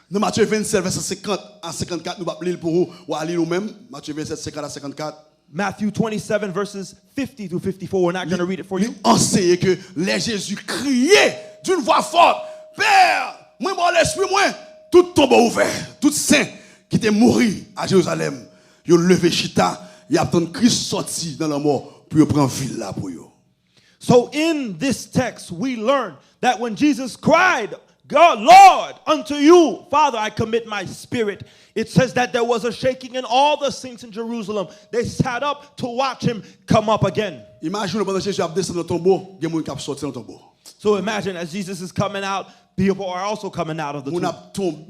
S1: Dans Matthieu 27, verset 50 à 54, nous allons lire pour vous, ou à lire nous-mêmes. Matthieu 27, 50 à 54.
S2: Matthew 27, verses 50 through 54. We're not going to read it for you.
S1: Enseignez que les Jésus criait d'une voix forte, Père, moi, l'esprit, moi, tout tombe ouvert, tout saint qui était mort à Jérusalem, ils ont levé chita, ils attendent Christ sorti dans la mort pour prendre ville là pour eux.
S2: So in this text, we learn that when Jesus cried, God, Lord, unto you, Father, I commit my spirit. It says that there was a shaking in all the saints in Jerusalem. They sat up to watch him come up again.
S1: Imagine pendant que Jésus a descendu dans le tombeau, il y a des gens qui sont sortis dans le tombeau.
S2: So imagine as Jesus is coming out, people are also coming out of the tomb.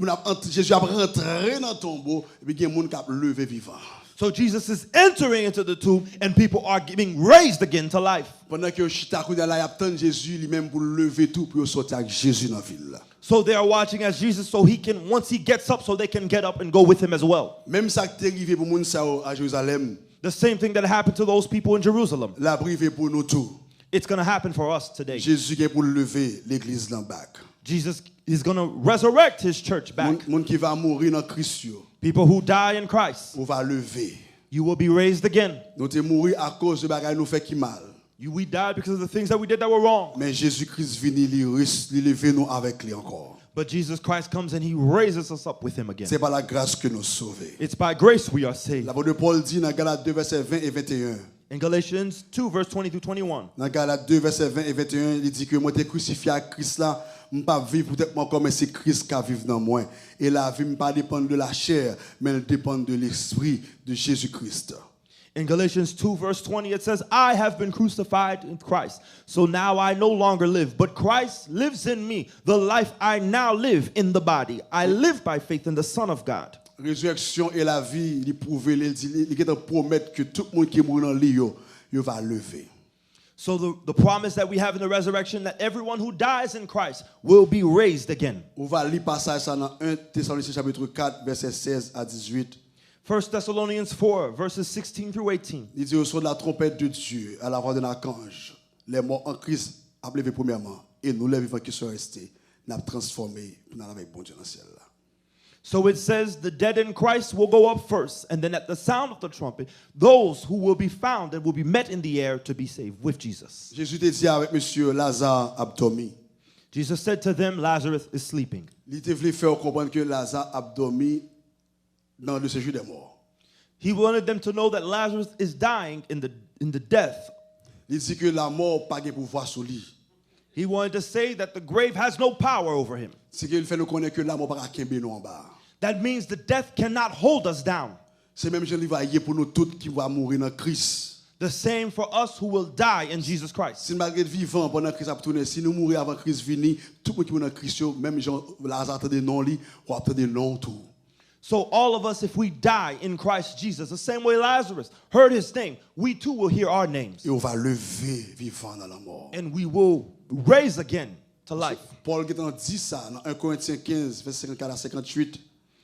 S1: Jésus a rentré dans le tombeau et puis il y a des gens qui sont levés vivants.
S2: So Jesus is entering into the tomb and people are being raised again to life.
S1: Pendant que chita kounya la, y attend Jésus lui-même pour lever tout pour sortir avec Jésus dans la ville.
S2: So they are watching as Jesus so he can, once he gets up, so they can get up and go with him as well.
S1: Même ça qui est arrivé pour moun sa à Jérusalem,
S2: The same thing that happened to those people in Jerusalem.
S1: la privé pour nous tous.
S2: It's going to happen for us today.
S1: Jésus est pour lever l'église dans bac.
S2: Jesus is going to resurrect his church back.
S1: Moun qui va mourir dans Christ yo,
S2: People who die in Christ,
S1: on va lever.
S2: you will be raised again.
S1: Nous te mourir à cause de bagaille nous fait qui mal.
S2: We died because of the things that we did that were wrong.
S1: Mais Jésus-Christ vini li lever nous avec lui encore.
S2: But Jesus Christ comes and he raises us up with him again.
S1: C'est par la grâce que nous sauvés.
S2: It's by grace we are saved.
S1: L'apôtre Paul dit dans Galates 2 versets 20 et 21.
S2: In Galatians 2, verse 20 through 21.
S1: Dans Galates 2 versets 20 et 21, il dit que moi t'ai crucifié à Christ là, je ne pas vivre peut-être encore mais c'est Christ qui vit dans moi. Et la vie ne pas dépendre de la chair, mais elle dépend de l'esprit de Jésus-Christ.
S2: In Galatians 2, verse 20, it says, I have been crucified in Christ. So now I no longer live, but Christ lives in me. The life I now live in the body, I live by faith in the Son of God.
S1: Résurrection et la vie, il prouve, il dit, il promet que tout le monde qui est mort dans le lit, il va lever.
S2: So the promise that we have in the resurrection, that everyone who dies in Christ will be raised again.
S1: On va lire passage ça dans 1 Thessaloniciens chapitre 4 verset 16 à 18.
S2: 1 Thessalonians 4, verses 16 through 18.
S1: Il dit au son de la trompette de Dieu, à la voix d'un archange, les morts en Christ ont levé premièrement, et nous les vivants qui sont restés, nous transformés pour nous avec bon Dieu dans le ciel.
S2: So it says the dead in Christ will go up first, and then at the sound of the trumpet, those who will be found and will be met in the air to be saved with Jesus.
S1: Jésus te dit avec monsieur Lazare a dormi.
S2: Jesus said to them, Lazarus is sleeping.
S1: Il te voulait faire comprendre que Lazare a dormi dans le séjour des morts.
S2: He wanted them to know that Lazarus is dying in the death.
S1: Il dit que la mort pas de pouvoir sur lui.
S2: He wanted to say that the grave has no power over him.
S1: C'est qu'il fait nous connaître que la mort pas kembe nous en bas.
S2: That means the death cannot hold us down.
S1: C'est même Jean Livre pour nous tous qui va mourir dans Christ.
S2: The same for us who will die in Jesus Christ.
S1: Si malgré vivant pendant Christ a tourné, si nous mourir avant Christ venir, tout le monde qui est dans Christ, même Jean Lazare attendait non lui, ou attendait non tout.
S2: So all of us, if we die in Christ Jesus, the same way Lazarus heard his name, we too will hear our names.
S1: Et on va lever vivant dans la mort.
S2: And we will raise again to life.
S1: Paul dit ça dans 1 Corinthiens 15, verset 54 à 58.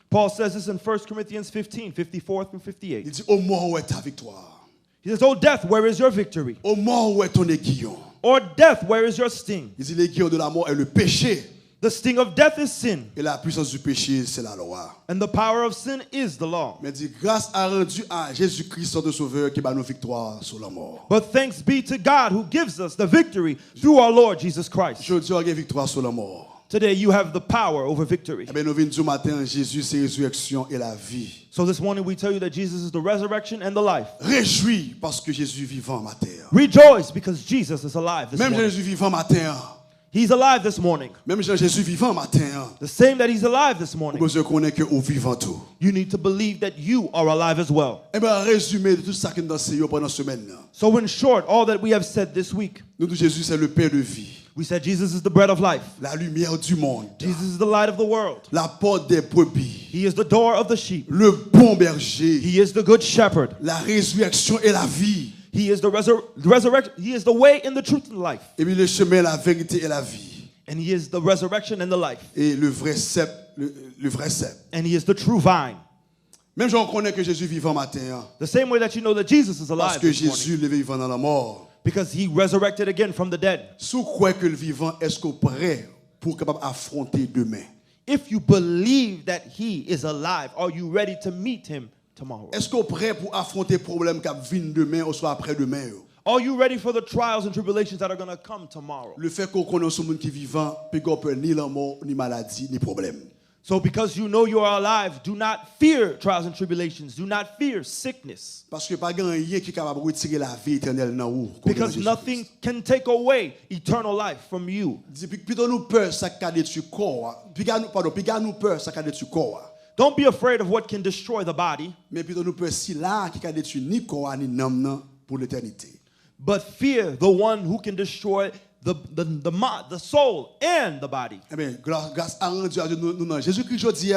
S2: Paul says this in 1 Corinthians 15, 54 through 58.
S1: Il dit, ô mort, où est ta victoire?
S2: He says, "O death, where is your victory?
S1: Ô mort, où est ton aiguillon?
S2: Or death, where is your sting?
S1: Il dit, l'aiguillon de la mort est le péché.
S2: The sting of death is sin,
S1: Et la puissance du péché, c'est la loi.
S2: and the power of sin is the law.
S1: Mais dit, grâce a rendu à Jésus-Christ, notre Sauveur, qui bat nos victoires sur la mort.
S2: But thanks be to God who gives us the victory through our Lord Jesus Christ."
S1: Je dis, on a une victoire sur la mort.
S2: Today you have the power over victory.
S1: Eh bien, nous venons du matin, Jésus, c'est résurrection et la vie.
S2: So this morning we tell you that Jesus is the resurrection and the life.
S1: Réjouis parce que Jésus vivant matin.
S2: Rejoice because Jesus is alive this
S1: Même
S2: morning.
S1: Jésus vivant matin.
S2: He's alive this morning.
S1: Même Jésus vivant matin.
S2: The same that he's alive this morning.
S1: Vous connaissez que au vivant tout.
S2: You need to believe that you are alive as well.
S1: Eh bien, résumé de tout ça que nous avons pendant la semaine.
S2: So in short, all that we have said this week,
S1: Nous disons Jésus, c'est le Père de vie.
S2: we said Jesus is the bread of life.
S1: La lumière du monde.
S2: Jesus is the light of the world.
S1: La porte des brebis.
S2: He is the door of the sheep.
S1: Le bon berger.
S2: He is the good shepherd.
S1: La résurrection et la vie.
S2: He is the resurrection. He is the way and the truth and the life.
S1: Et puis le chemin, la vérité et la vie.
S2: And he is the resurrection and the life.
S1: Et le vrai cep, le vrai cep.
S2: And he is the true vine.
S1: Même si on connaît que Jésus vivant matin.
S2: The same way that you know that Jesus is
S1: Parce
S2: alive
S1: que
S2: this morning.
S1: Jésus le vivant dans la mort.
S2: Because he resurrected again from the dead.
S1: Sous quoi que le vivant est-ce qu'on prêt pour capable affronter demain?
S2: If you believe that he is alive, are you ready to meet him tomorrow?
S1: Est-ce qu'on prêt pour affronter problème qui viennent demain ou soit après demain?
S2: Are you ready for the trials and tribulations that are going to come tomorrow?
S1: Le fait qu'on connaît ce monde qui est vivant, puis qu'on peut ni la mort, ni maladie, ni problème.
S2: So because you know you are alive, do not fear trials and tribulations. Do not fear sickness.
S1: Parce que pas grand rien qui est capable de retirer la vie éternelle dans vous.
S2: Because nothing can take away eternal life from you.
S1: Plutôt nous peur ça qu'a détruit corps. Puis nous peur ça qu'a détruit corps.
S2: Don't be afraid of what can destroy the body,
S1: Mais plutôt nous peur si là qui a détruit ni corps ni âme pour l'éternité.
S2: but fear the one who can destroy the soul and the body.
S1: Eh bien, grâce à Dieu, nous dans Jésus-Christ aujourd'hui,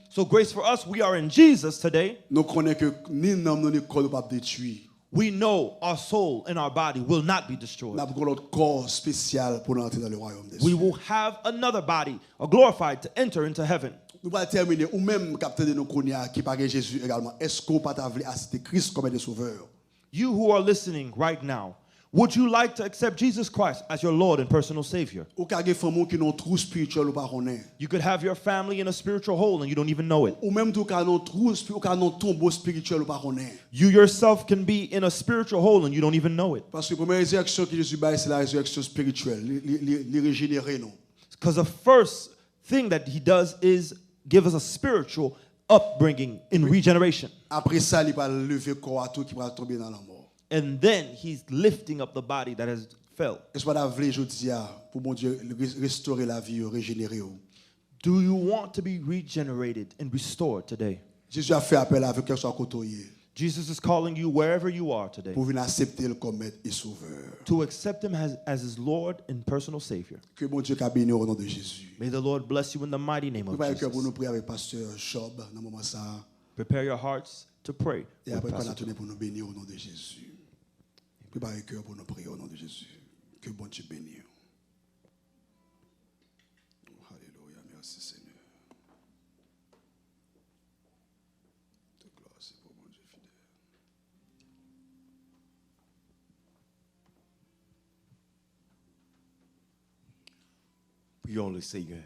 S2: So grace for us, we are in Jesus today.
S1: nous connaissons que ni âme ni corps ne pas détruire.
S2: We know our soul and our body will not be destroyed.
S1: Nous avons notre corps spécial pour entrer dans le royaume des
S2: We
S1: cieux.
S2: will have another body, a glorified, to enter into heaven.
S1: Nous allons terminer, ou même capteur de nos cognacs qui parle Jésus également. Est-ce qu'on peut t'avoir accepté Christ comme un sauveur?
S2: You who are listening right now, would you like to accept Jesus Christ as your Lord and personal Savior?
S1: Ou qu'il y a des familles qui n'ont trou spirituel ou pas connaît.
S2: You could have your family in a spiritual hole and you don't even know it.
S1: Ou même tout cas non trou ou qu'il y a tombeau spirituel ou pas connaît.
S2: You yourself can be in a spiritual hole and you don't even know it.
S1: Parce que la première résurrection que Jésus baille, c'est la résurrection spirituelle, les régénérer nous.
S2: Because the first thing that he does is give us a spiritual upbringing in regeneration.
S1: Après ça, il va lever corps à tout qui va tomber dans la mort.
S2: And then he's lifting up the body that has fell.
S1: Est-ce que vous avez aujourd'hui pour mon Dieu restaurer la vie, régénérer?
S2: Do you want to be regenerated and restored today?
S1: Jésus a fait appel avec quel soit côtoyé
S2: Jesus is calling you wherever you are today
S1: pour venir accepter le comme maître et sauveur.
S2: to accept him as his Lord and personal Savior.
S1: Que mon Dieu bénisse au nom de Jésus.
S2: May the Lord bless you in the mighty name of
S1: Préparez le cœur pour nous
S2: Jesus.
S1: prier avec pasteur Job dans le moment ça.
S2: Prepare your hearts to pray.
S1: Et
S2: with
S1: après, qu'on
S2: Pastor
S1: a tourné
S2: Tom.
S1: pour nous bénir au nom de Jésus. Préparez le cœur pour nous prier au nom de Jésus. Que bon Dieu bénisse. Alléluia, merci Seigneur. Toute gloire, c'est pour mon Dieu fidèle.
S3: Prions le Seigneur.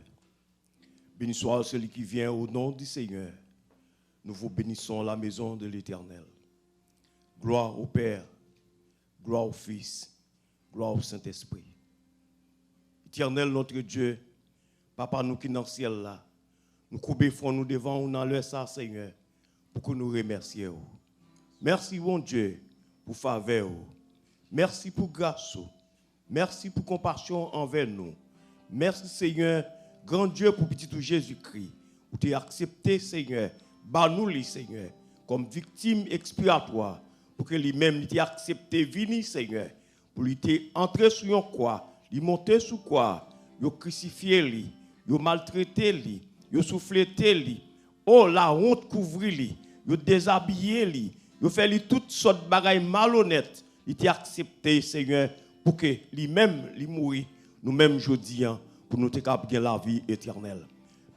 S3: Béni soit celui qui vient au nom du Seigneur. Nous vous bénissons la maison de l'Éternel. Gloire au Père, gloire au Fils, gloire au Saint-Esprit. Éternel notre Dieu, Papa nous qui dans le ciel là, nous coupons nous devant nous dans le ça Seigneur pour que nous remercions. Merci, bon Dieu, pour faveur. Merci pour grâce. Merci pour compassion envers nous. Merci, Seigneur, grand Dieu, pour petit Jésus-Christ. Pour t'es accepté, Seigneur. Nous, Seigneur, comme victime expiatoire. Pour que lui-même t'ait accepté, vini, Seigneur. Pour lui t'être entré sur une croix. Lui monter sous quoi? Lui crucifié, lui. Lui maltraité, lui. Lui soufflé, lui. Oh, la honte couvrit, lui. Lui déshabillé, lui. Lui fait lui toutes sortes de bagailles malhonnêtes. Il t'a accepté, Seigneur, pour que lui-même, lui mourir, nous-mêmes, aujourd'hui, pour nous gagner la vie éternelle.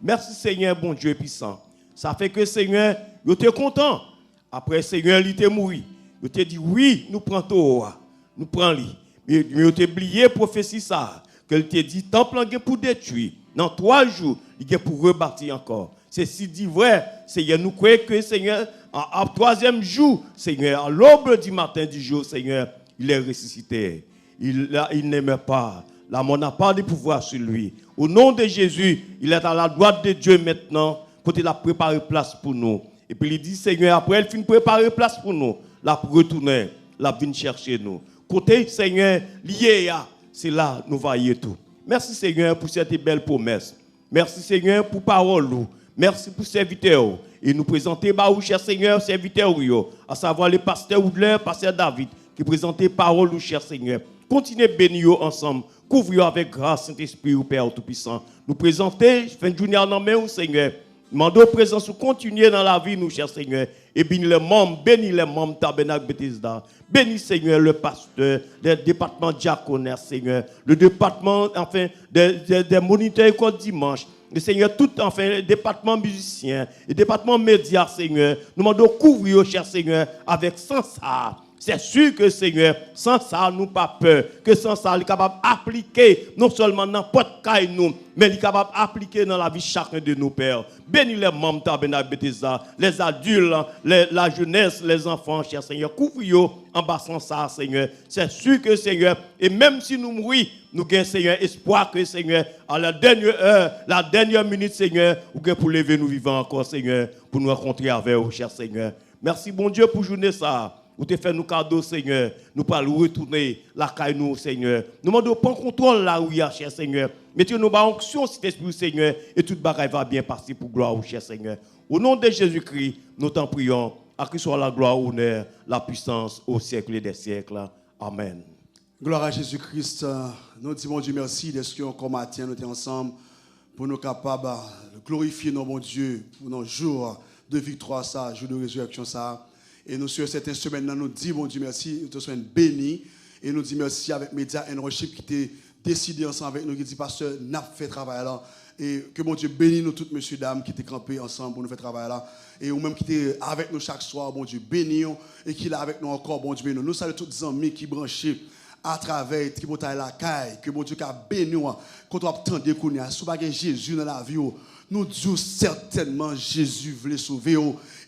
S3: Merci, Seigneur, bon Dieu puissant. Ça fait que, Seigneur, vous êtes content. Après, Seigneur, il était mort. Vous te dit, oui, nous prenons tout. Nous prenons lui. Mais vous avez oublié prophétie ça. Qu'elle te dit, temple pour détruire. Dans 3 jours, il est pour rebâtir encore. C'est si dit vrai, Seigneur, nous croyons que, Seigneur, en 3e jour, Seigneur, à l'aube du matin du jour, Seigneur, il est ressuscité. Il n'aime pas. La mort n'a pas de pouvoir sur lui. Au nom de Jésus, il est à la droite de Dieu maintenant, côté il a préparé place pour nous. Et puis il dit, Seigneur, après il finit de préparer place pour nous, la retourner, la venir chercher nous. Côté, Seigneur, lié, c'est là nous voyons tout. Merci, Seigneur, pour cette belle promesse. Merci, Seigneur, pour parole. Merci pour serviteur. Et nous présenter, cher Seigneur, serviteur, à savoir le pasteur Oudler, pasteur David, qui présentait parole, cher Seigneur. Continuez à bénir ensemble. Couvrir avec grâce, Saint-Esprit, au Père Tout-Puissant. Nous présenter, fin de journée en main, Seigneur. Demandons présence ou continuer dans la vie, nous, cher Seigneur. Et bénis les membres, Tabernacle Bethesda. Bénis, Seigneur, le pasteur, le département diaconaire, Seigneur. Le département, enfin, des moniteurs Côte dimanche. Le Seigneur, tout, enfin, le département musicien, le département médias, Seigneur. Nous demandons couvrir, cher Seigneur, avec sans ça. C'est sûr que, Seigneur, sans ça, nous pas peur. Que sans ça, il est capable d'appliquer, non seulement dans n'importe quel nous, mais il est capable d'appliquer dans la vie de chacun de nos pères. Bénis les membres Tabernacle Bethesda, les adultes, la jeunesse, les enfants, cher Seigneur. Couvre-nous en bas sans ça, Seigneur. C'est sûr que, Seigneur, et même si nous mourons, nous gagnons, Seigneur, espoir que, Seigneur, à la dernière heure, la dernière minute, Seigneur, nous gagnons pour lever nous vivants encore, Seigneur, pour nous rencontrer avec vous, cher Seigneur. Merci, bon Dieu, pour journée ça. Vous te fait nous cadeaux, Seigneur. Nous parlons retourner la caille, nous, Seigneur. Nous demandons prendre contrôle là où il y a, cher Seigneur. Mettez-nous en onction, cet esprit, Seigneur, et toute bagaille va bien passer pour gloire, cher Seigneur. Au nom de Jésus-Christ, nous t'en prions. À qui soit la gloire, l'honneur, la puissance au siècle des siècles. Amen.
S1: Gloire à Jésus-Christ. Nous disons Dieu merci d'être que encore matin, nous sommes ensemble pour nous capables de glorifier nos bon Dieu pour nos jours de victoire, ça, jour de résurrection, ça. Et nous, sur cette semaine, nous disons, bon Dieu, merci, nous te sommes bénis. Et nous disons merci avec Média and Worship qui t'a décidé ensemble avec nous, qui dit, pasteur, n'a fait travail là. Et que bon Dieu bénisse nous toutes, messieurs, dames, qui étaient campés ensemble pour nous faire travail là. Et ou même qui étaient avec nous chaque soir, bon Dieu, bénis et qui est là avec nous encore, bon Dieu, bénis nous. Nous saluons tous les amis qui branchent à travers Tribotaille la caille, que bon Dieu a béni quand on attend de connaître, si pas Jésus dans la vie, nous disons certainement Jésus voulait sauver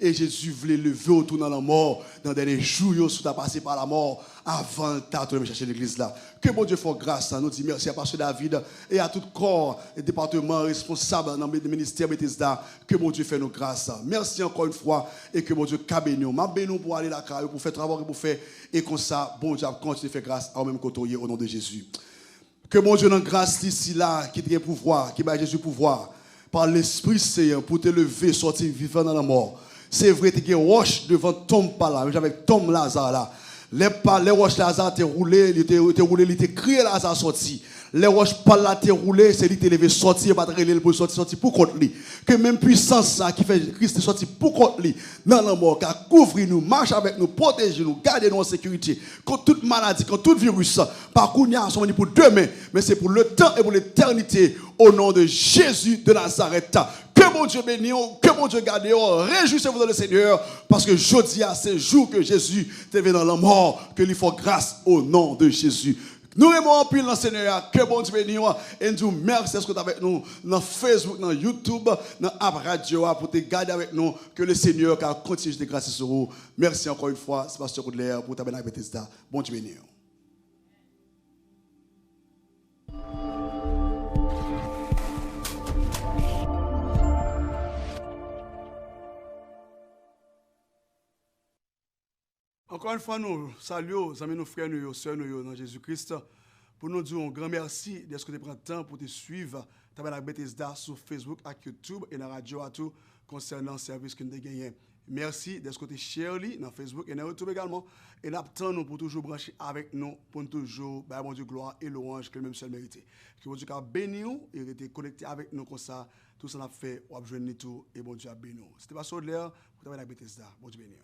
S1: et Jésus voulait lever autour dans la mort dans des jours où tu as passé par la mort avant de chercher l'église là. Que bon Dieu fasse grâce, nous disons merci à pasteur David et à tout corps et département responsable dans le ministère Bethesda. Que bon Dieu fait nous grâce. Merci encore une fois et que bon Dieu a béni. Je bénis pour aller la carrière, pour faire travail, pour faire et comme ça, bon Dieu continue de faire grâce à même côté au nom de Jésus. Que bon Dieu dans grâce ici là qui a pouvoir, qui a Jésus pouvoir par l'Esprit Saint pour te lever, sortir vivant dans la mort. C'est vrai, tu as roche devant Tom par là, mais avec Tom Lazare là. Les roches Lazare t'es roulé, il t'est crié Lazare sorti. Les roches par là t'es roulé, c'est lui t'es levé sortir, pas te pour sortir pour contre lui. Que même puissance ça qui fait Christ sortir pour contre lui dans la mort, car couvre nous, marche avec nous, protège nous, garde nous en sécurité contre toute maladie, contre tout virus. Par contre, nous sommes pour demain, mais c'est pour le temps et pour l'éternité au nom de Jésus de Nazareth. Que mon Dieu bénisse, que mon Dieu garde, réjouissez-vous dans le Seigneur, parce que jeudi à ce jour que Jésus est venu dans la mort, que lui faut grâce au nom de Jésus. Nous aimons en plus le Seigneur, que bon Dieu bénisse, et nous merci d'être avec nous dans Facebook, dans YouTube, dans App Radio, pour te garder avec nous, que le Seigneur continue de grâce sur vous. Merci encore une fois, c'est Pasteur Oudler pour Tabernacle Bethesda. Bon Dieu bénisse.
S4: Encore une fois, nous saluons, amis, nos frères, nos sœurs, nous dans Jésus-Christ. Pour nous dire un grand merci de ce que tu prends le temps pour te suivre. Tu as Bethesda sur Facebook et YouTube et dans la radio à tout concernant le service que nous avons gagné. Merci de ce que tu Shirley dans Facebook et dans YouTube également. Et nous attendons pour toujours brancher avec nous, pour toujours, bon Dieu, gloire et louange que même seul mérité. Que bon Dieu a béni et rester connecté avec nous comme ça. Tout ça, on a fait, on a besoin de tout et bon Dieu a béni. C'était pas sur l'air, pour travailler avec Bethesda. Bon Dieu béni.